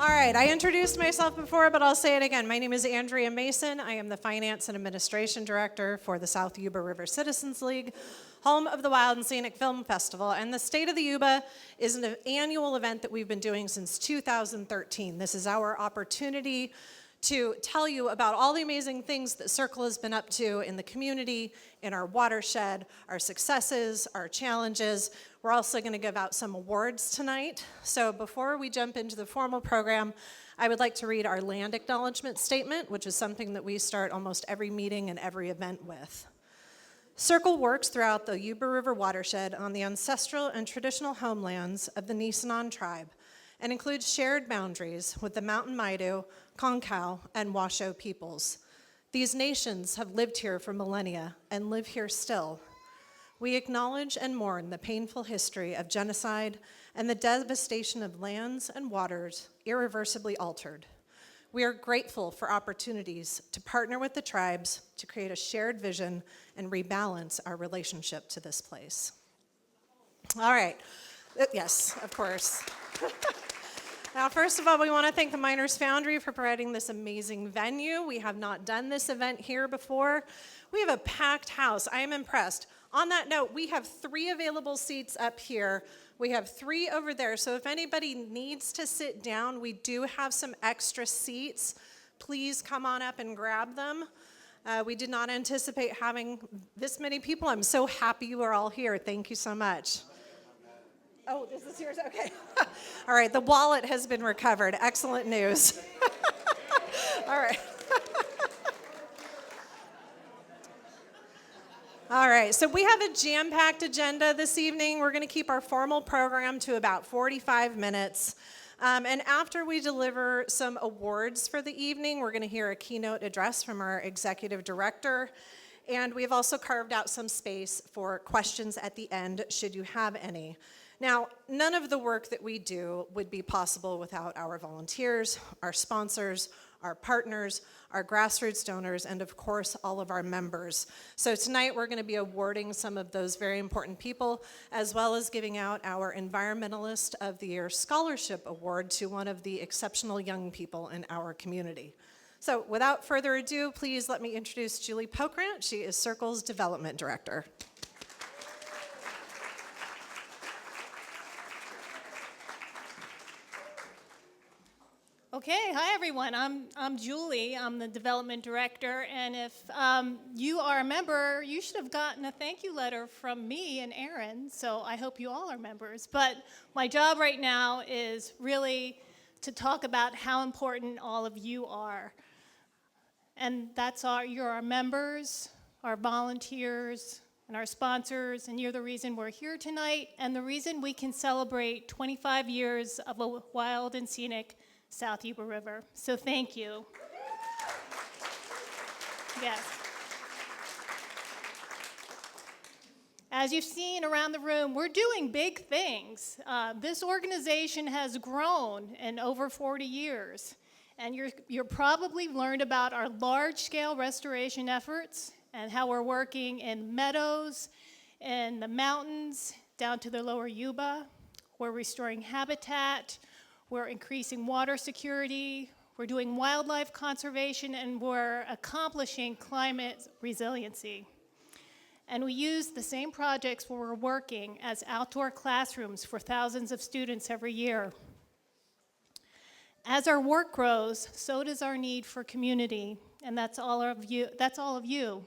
All right, I introduced myself before, but I'll say it again. My name is Andrea Mason. I am the Finance and Administration Director for the South Yuba River Citizens League, home of the Wild and Scenic Film Festival. And the State of the Yuba is an annual event that we've been doing since 2013. This is our opportunity to tell you about all the amazing things that SYRCL has been up to in the community, in our watershed, our successes, our challenges. We're also going to give out some awards tonight. So before we jump into the formal program, I would like to read our land acknowledgement statement, which is something that we start almost every meeting and every event with. SYRCL works throughout the Yuba River watershed on the ancestral and traditional homelands of the Nisenan tribe, and includes shared boundaries with the Mountain Maidu, Concow, and Washoe peoples. These nations have lived here for millennia and live here still. We acknowledge and mourn the painful history of genocide and the devastation of lands and waters irreversibly altered. We are grateful for opportunities to partner with the tribes to create a shared vision and rebalance our relationship to this place. All right. Yes, of course. Now, first of all, we want to thank the Miners Foundry for providing this amazing venue. We have not done this event here before. We have a packed house. I am impressed. On that note, we have 3 available seats up here. We have 3 over there. So if anybody needs to sit down, we do have some extra seats. Please come on up and grab them. We did not anticipate having this many people. I'm so happy you are all here. Thank you so much. Oh, this is yours? Okay. All right, the wallet has been recovered. Excellent news. All right. All right, so we have a jam-packed agenda this evening. We're going to keep our formal program to about 45 minutes. And after we deliver some awards for the evening, we're going to hear a keynote address from our executive director. And we've also carved out some space for questions at the end, should you have any. Now, none of the work that we do would be possible without our volunteers, our sponsors, our partners, our grassroots donors, and of course, all of our members. So tonight, we're going to be awarding some of those very important people, as well as giving out our Environmentalist of the Year Scholarship Award to one of the exceptional young people in our community. So without further ado, please let me introduce Julie Pokrant. She is SYRCL's Development Director. Okay, hi everyone. I'm Julie. I'm the development director, and if you are a member, you should have gotten a thank you letter from me and Aaron. So I hope you all are members. But my job right now is really to talk about how important all of you are, and you're our members, our volunteers, and our sponsors, and you're the reason we're here tonight, and the reason we can celebrate 25 years of a wild and scenic South Yuba River. So thank you. Yes. As you've seen around the room, we're doing big things. This organization has grown in over 40 years. And you're probably learned about our large-scale restoration efforts and how we're working in meadows, in the mountains, down to the lower Yuba. We're restoring habitat. We're increasing water security, we're doing wildlife conservation, and we're accomplishing climate resiliency. And we use the same projects where we're working as outdoor classrooms for thousands of students every year. As our work grows, so does our need for community, and that's all of you.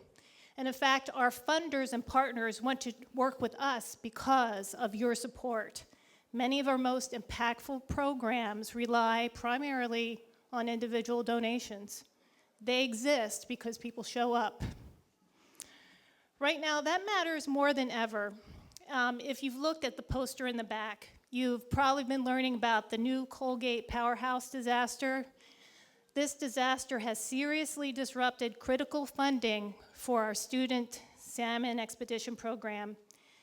And in fact, our funders and partners want to work with us because of your support. Many of our most impactful programs rely primarily on individual donations. They exist because people show up. Right now, that matters more than ever. If you've looked at the poster in the back, you've probably been learning about the new Colgate powerhouse disaster. This disaster has seriously disrupted critical funding for our student salmon expedition program.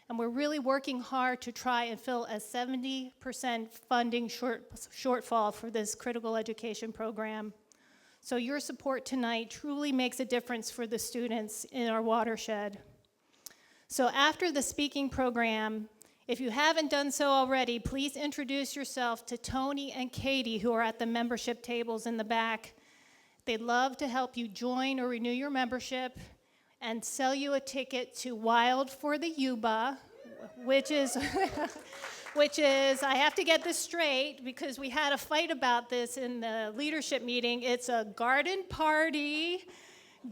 And we're really working hard to try and fill a 70% funding shortfall for this critical education program. So your support tonight truly makes a difference for the students in our watershed. So after the speaking program, If you haven't done so already, please introduce yourself to Tony and Katie, who are at the membership tables in the back. They'd love to help you join or renew your membership and sell you a ticket to Wild for the Yuba, which is, I have to get this straight because we had a fight about this in the leadership meeting. It's a garden party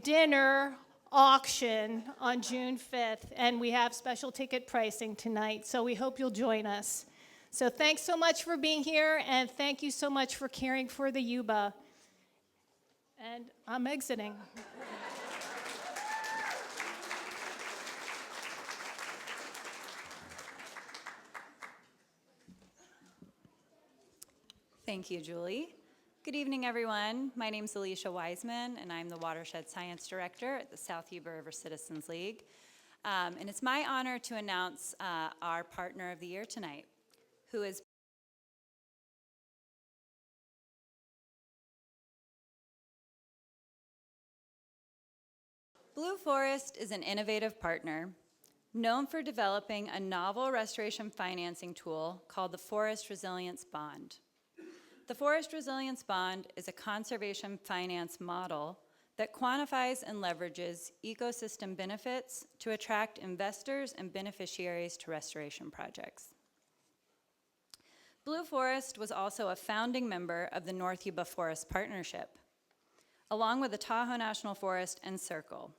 dinner auction on June 5th, and we have special ticket pricing tonight, so we hope you'll join us. So thanks so much for being here, and thank you so much for caring for the Yuba. And I'm exiting. Thank you, Julie. Good evening, everyone. My name is Alicia Wiseman, and I'm the Watershed Science Director at the South Yuba River Citizens League. And it's my honor to announce our Partner of the Year tonight, who is Blue Forest is an innovative partner known for developing a novel restoration financing tool called the Forest Resilience Bond. The Forest Resilience Bond is a conservation finance model that quantifies and leverages ecosystem benefits to attract investors and beneficiaries to restoration projects. Blue Forest was also a founding member of the North Yuba Forest Partnership, along with the Tahoe National Forest and SYRCL.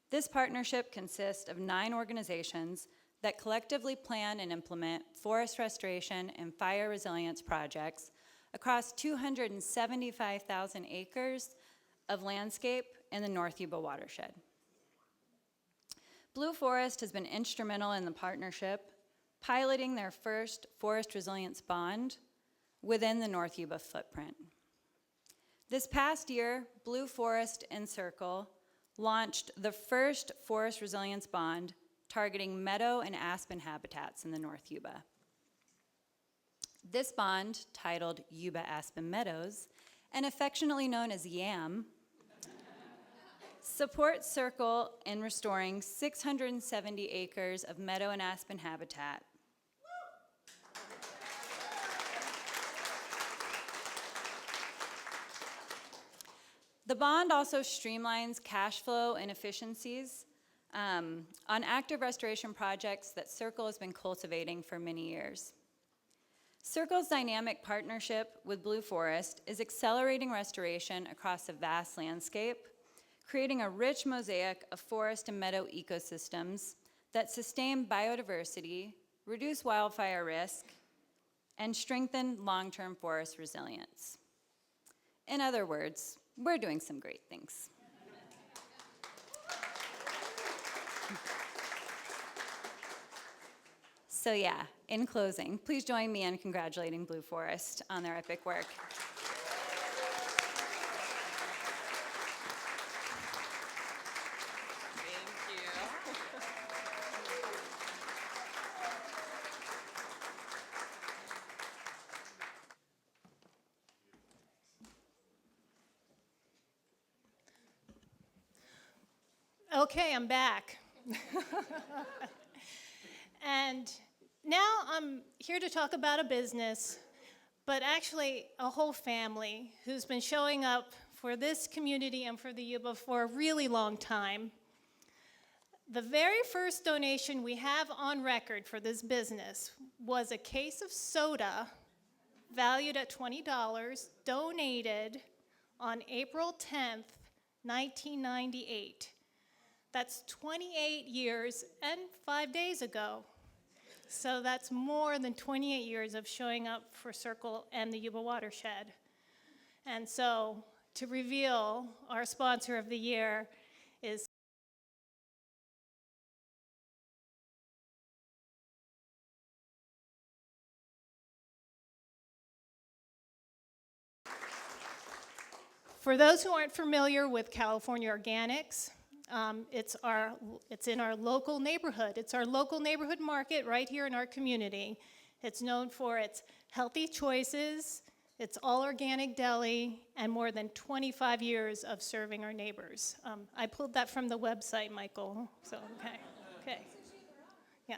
This partnership consists of 9 organizations that collectively plan and implement forest restoration and fire resilience projects across 275,000 acres of landscape in the North Yuba watershed. Blue Forest has been instrumental in the partnership, piloting their first forest resilience bond within the North Yuba footprint. This past year, Blue Forest and SYRCL launched the first forest resilience bond targeting meadow and aspen habitats in the North Yuba. This bond, titled Yuba Aspen Meadows, and affectionately known as YAM, supports SYRCL in restoring 670 acres of meadow and aspen habitat. The bond also streamlines cash flow and efficiencies on active restoration projects that SYRCL has been cultivating for many years. SYRCL's dynamic partnership with Blue Forest is accelerating restoration across a vast landscape, creating a rich mosaic of forest and meadow ecosystems that sustain biodiversity, reduce wildfire risk, and strengthen long-term forest resilience. In other words, we're doing some great things. So yeah, in closing, please join me in congratulating Blue Forest on their epic work. Thank you. Okay, I'm back. And now I'm here to talk about a business, but actually a whole family who's been showing up for this community and for the Yuba for a really long time. The very first donation we have on record for this business was a case of soda valued at $20, donated on April 10th, 1998. That's 28 years and 5 days ago. So that's more than 28 years of showing up for SYRCL and the Yuba watershed. And so to reveal our sponsor of the year is for those who aren't familiar with California Organics, it's in our local neighborhood. It's our local neighborhood market right here in our community. It's known for its healthy choices, its all organic deli, and more than 25 years of serving our neighbors. I pulled that from the website, Michael. So, okay. Yeah.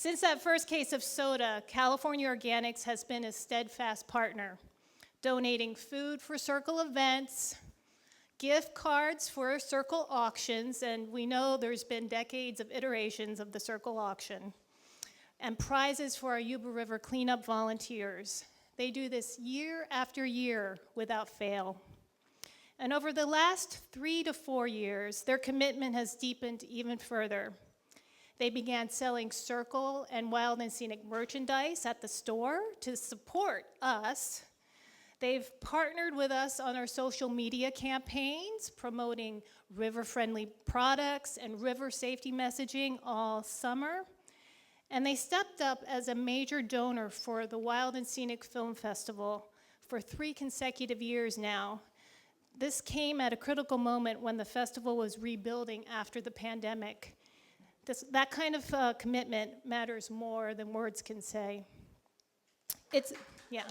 Since that first case of soda, California Organics has been a steadfast partner, donating food for SYRCL events, gift cards for SYRCL auctions, and we know there's been decades of iterations of the SYRCL auction, and prizes for our Yuba River cleanup volunteers. They do this year after year without fail. And over the last 3 to 4 years, their commitment has deepened even further. They began selling SYRCL and wild and scenic merchandise at the store to support us. They've partnered with us on our social media campaigns, promoting river-friendly products and river safety messaging all summer. And they stepped up as a major donor for the Wild and Scenic Film Festival for 3 consecutive years now. This came at a critical moment when the festival was rebuilding after the pandemic. That kind of commitment matters more than words can say. Yeah.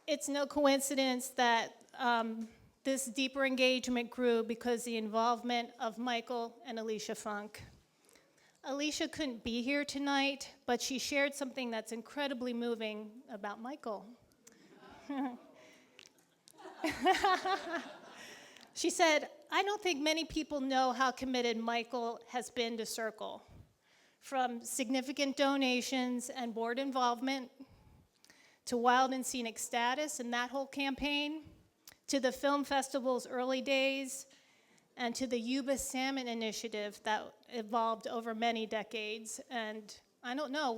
It's no coincidence that this deeper engagement grew because the involvement of Michael and Alicia Funk. Alicia couldn't be here tonight, but she shared something that's incredibly moving about Michael. She said, "I don't think many people know how committed Michael has been to SYRCL. From significant donations and board involvement, to wild and scenic status and that whole campaign, to the film festival's early days, and to the Yuba Salmon Initiative that evolved over many decades." And I don't know,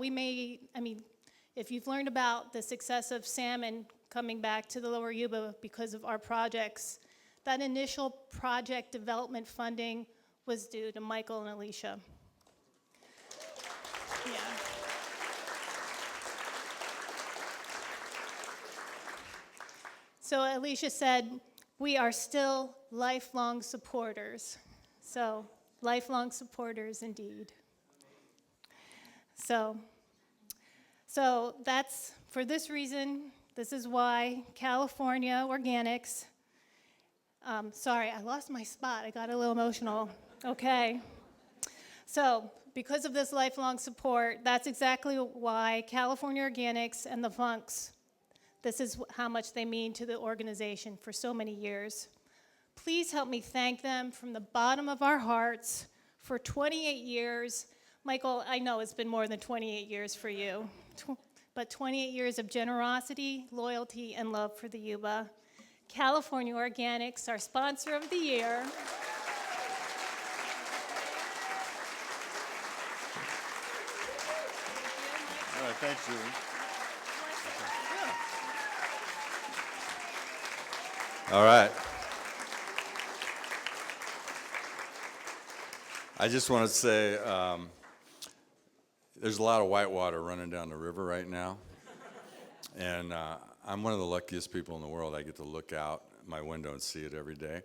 if you've learned about the success of salmon coming back to the lower Yuba because of our projects, that initial project development funding was due to Michael and Alicia. Yeah. So Alicia said, "We are still lifelong supporters." So, lifelong supporters indeed. So that's, for this reason, this is why California Organics, sorry, I lost my spot, I got a little emotional. Okay. So, because of this lifelong support, that's exactly why California Organics and the Funks, this is how much they mean to the organization for so many years. Please help me thank them from the bottom of our hearts for 28 years. Michael, I know it's been more than 28 years for you, but 28 years of generosity, loyalty, and love for the Yuba. California Organics, our sponsor of the year. All right, thanks, Julie. All right. I just want to say there's a lot of white water running down the river right now. And I'm one of the luckiest people in the world. I get to look out my window and see it every day.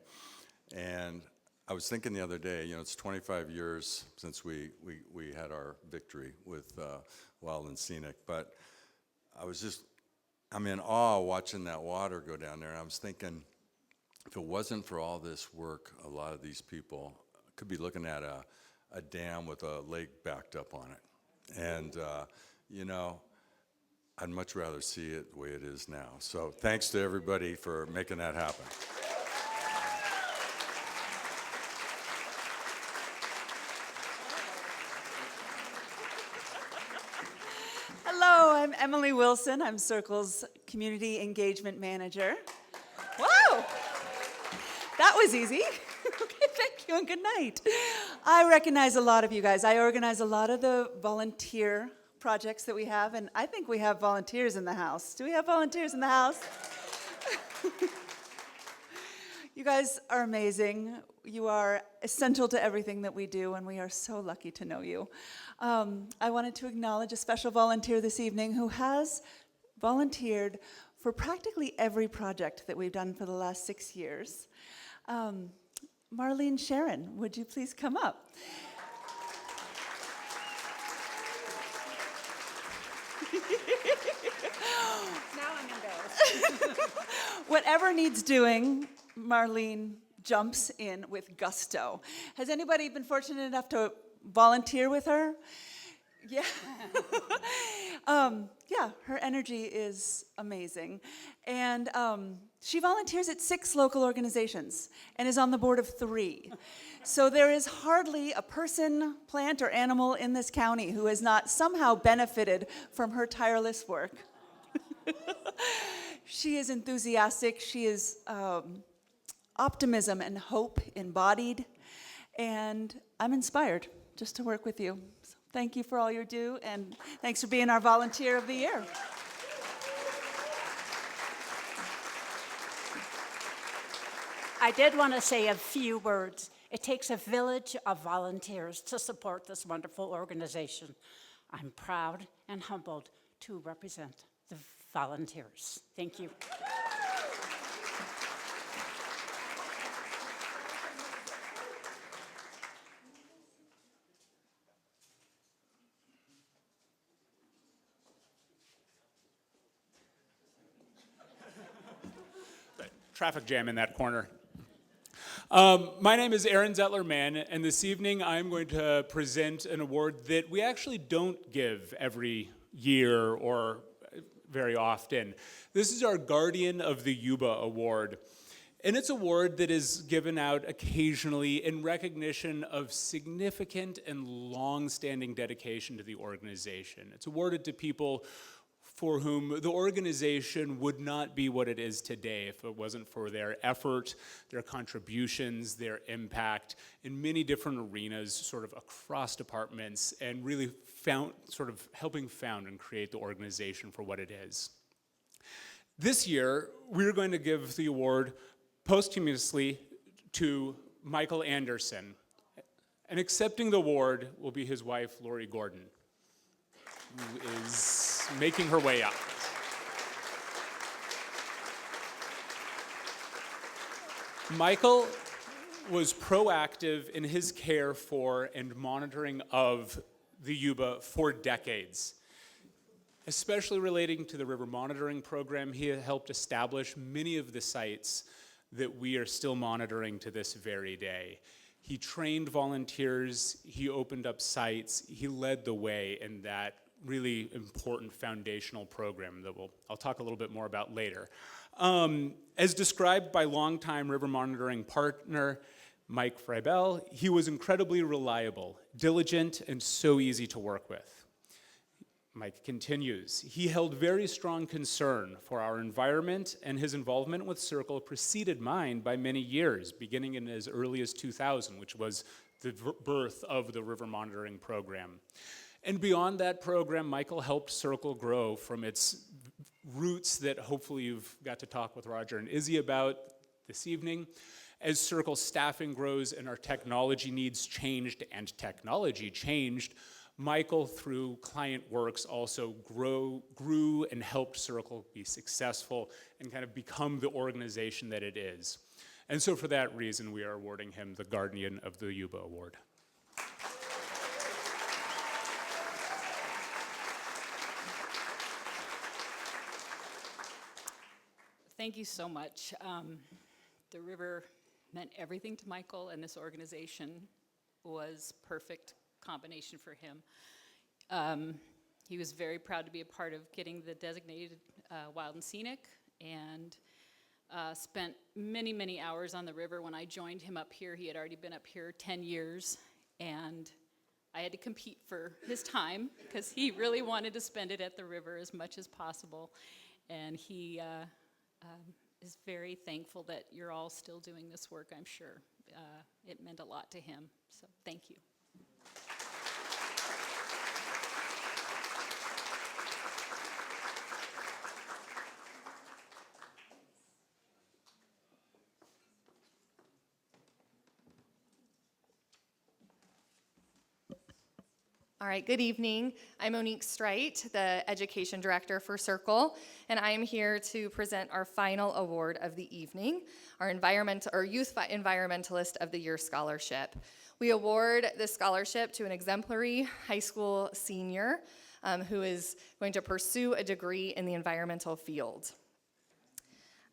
And I was thinking the other day, it's 25 years since we had our victory with Wild and Scenic. But I'm in awe watching that water go down there. And I was thinking, if it wasn't for all this work, a lot of these people could be looking at a dam with a lake backed up on it. And, I'd much rather see it the way it is now. So thanks to everybody for making that happen. Hello, I'm Emily Wilson. I'm SYRCL's Community Engagement Manager. Whoa! That was easy. Okay, thank you and good night. I recognize a lot of you guys. I organize a lot of the volunteer projects that we have, and I think we have volunteers in the house. Do we have volunteers in the house? You guys are amazing. You are essential to everything that we do, and we are so lucky to know you. I wanted to acknowledge a special volunteer this evening who has volunteered for practically every project that we've done for the last 6 years. Marlene Sharon, would you please come up? Now I'm embarrassed. Whatever needs doing, Marlene jumps in with gusto. Has anybody been fortunate enough to volunteer with her? Yeah. Yeah, her energy is amazing. And she volunteers at 6 local organizations and is on the board of 3. So there is hardly a person, plant, or animal in this county who has not somehow benefited from her tireless work. She is enthusiastic. She is optimism and hope embodied. And I'm inspired just to work with you. So thank you for all you do, and thanks for being our Volunteer of the Year. I did want to say a few words. It takes a village of volunteers to support this wonderful organization. I'm proud and humbled to represent the volunteers. Thank you. Traffic jam in that corner. My name is Aaron Zettler-Mann, and this evening I'm going to present an award that we actually don't give every year or very often. This is our Guardian of the Yuba Award. And it's an award that is given out occasionally in recognition of significant and long-standing dedication to the organization. It's awarded to people for whom the organization would not be what it is today if it wasn't for their effort, their contributions, their impact in many different arenas, sort of across departments, and really helping found and create the organization for what it is. This year, we're going to give the award posthumously to Michael Anderson. And accepting the award will be his wife, Lori Gordon, who is making her way up. Michael was proactive in his care for and monitoring of the Yuba for decades. Especially relating to the river monitoring program, he helped establish many of the sites that we are still monitoring to this very day. He trained volunteers, he opened up sites, he led the way in that really important foundational program that I'll talk a little bit more about later. As described by longtime river monitoring partner Mike Freibel, he was incredibly reliable, diligent, and so easy to work with. Mike continues, he held very strong concern for our environment, and his involvement with SYRCL preceded mine by many years, beginning in as early as 2000, which was the birth of the river monitoring program. And beyond that program, Michael helped SYRCL grow from its roots that hopefully you've got to talk with Roger and Izzy about this evening. As SYRCL staffing grows and our technology needs changed and technology changed, Michael, through client works, also grew and helped SYRCL be successful and kind of become the organization that it is. And so for that reason, we are awarding him the Guardian of the Yuba Award. Thank you so much. The river meant everything to Michael, and this organization was perfect combination for him. He was very proud to be a part of getting the designated wild and scenic, and spent many, many hours on the river. When I joined him up here, he had already been up here 10 years, and I had to compete for his time because he really wanted to spend it at the river as much as possible. And he is very thankful that you're all still doing this work, I'm sure. It meant a lot to him, so thank you. All right, good evening. I'm Monique Streit, the Education Director for SYRCL, and I am here to present our final award of the evening, our Youth Environmentalist of the Year Scholarship. We award this scholarship to an exemplary high school senior who is going to pursue a degree in the environmental field.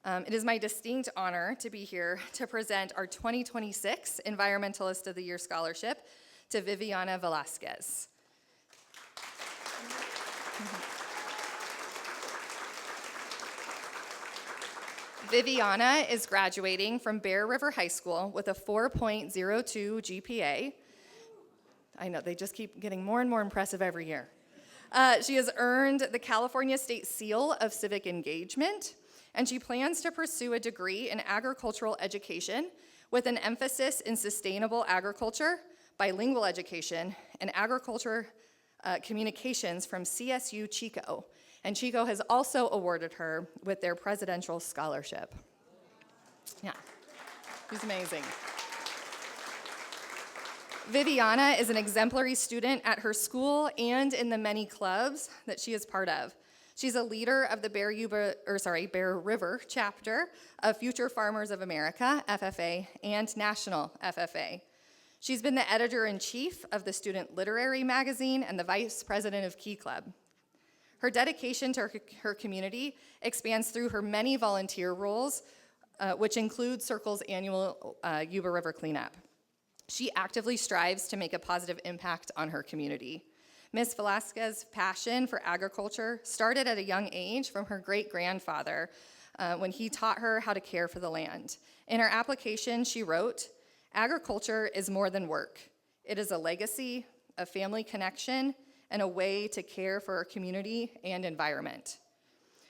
It is my distinct honor to be here to present our 2026 Environmentalist of the Year Scholarship to Viviana Velazquez. Viviana is graduating from Bear River High School with a 4.02 GPA. I know, they just keep getting more and more impressive every year. She has earned the California State Seal of Civic Engagement, and she plans to pursue a degree in agricultural education with an emphasis in sustainable agriculture, bilingual education, and agriculture communications from CSU Chico. And Chico has also awarded her with their presidential scholarship. Yeah, she's amazing. Viviana is an exemplary student at her school and in the many clubs that she is part of. She's a leader of the Bear River chapter of Future Farmers of America, FFA, and National FFA. She's been the editor-in-chief of the Student Literary Magazine and the vice president of Key Club. Her dedication to her community expands through her many volunteer roles, which include SYRCL's annual Yuba River cleanup. She actively strives to make a positive impact on her community. Ms. Velazquez's passion for agriculture started at a young age from her great-grandfather when he taught her how to care for the land. In her application, she wrote, "Agriculture is more than work. It is a legacy, a family connection, and a way to care for our community and environment."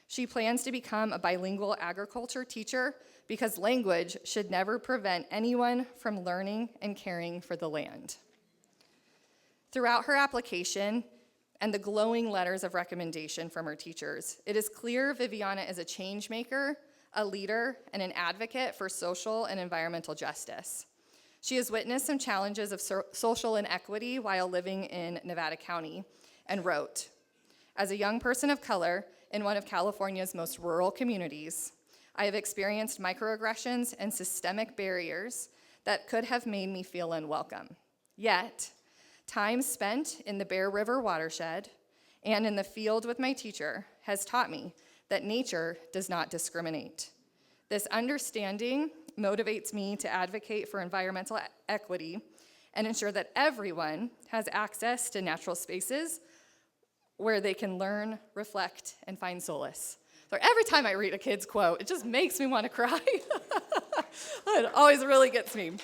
She plans to become a bilingual agriculture teacher because language should never prevent anyone from learning and caring for the land. Throughout her application and the glowing letters of recommendation from her teachers, it is clear Viviana is a change maker, a leader, and an advocate for social and environmental justice. She has witnessed some challenges of social inequity while living in Nevada County and wrote, "As a young person of color in one of California's most rural communities, I have experienced microaggressions and systemic barriers that could have made me feel unwelcome. Yet, time spent in the Bear River watershed and in the field with my teacher has taught me that nature does not discriminate. This understanding motivates me to advocate for environmental equity and ensure that everyone has access to natural spaces where they can learn, reflect, and find solace." So every time I read a kid's quote, it just makes me want to cry. It always really gets me.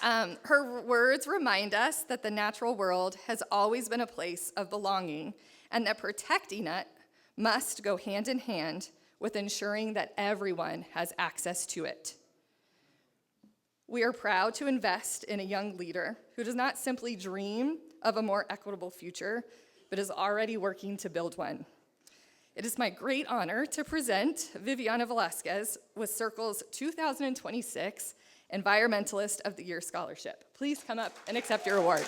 Her words remind us that the natural world has always been a place of belonging and that protecting it must go hand in hand with ensuring that everyone has access to it. We are proud to invest in a young leader who does not simply dream of a more equitable future, but is already working to build one. It is my great honor to present Viviana Velazquez with SYRCL's 2026 Environmentalist of the Year Scholarship. Please come up and accept your award.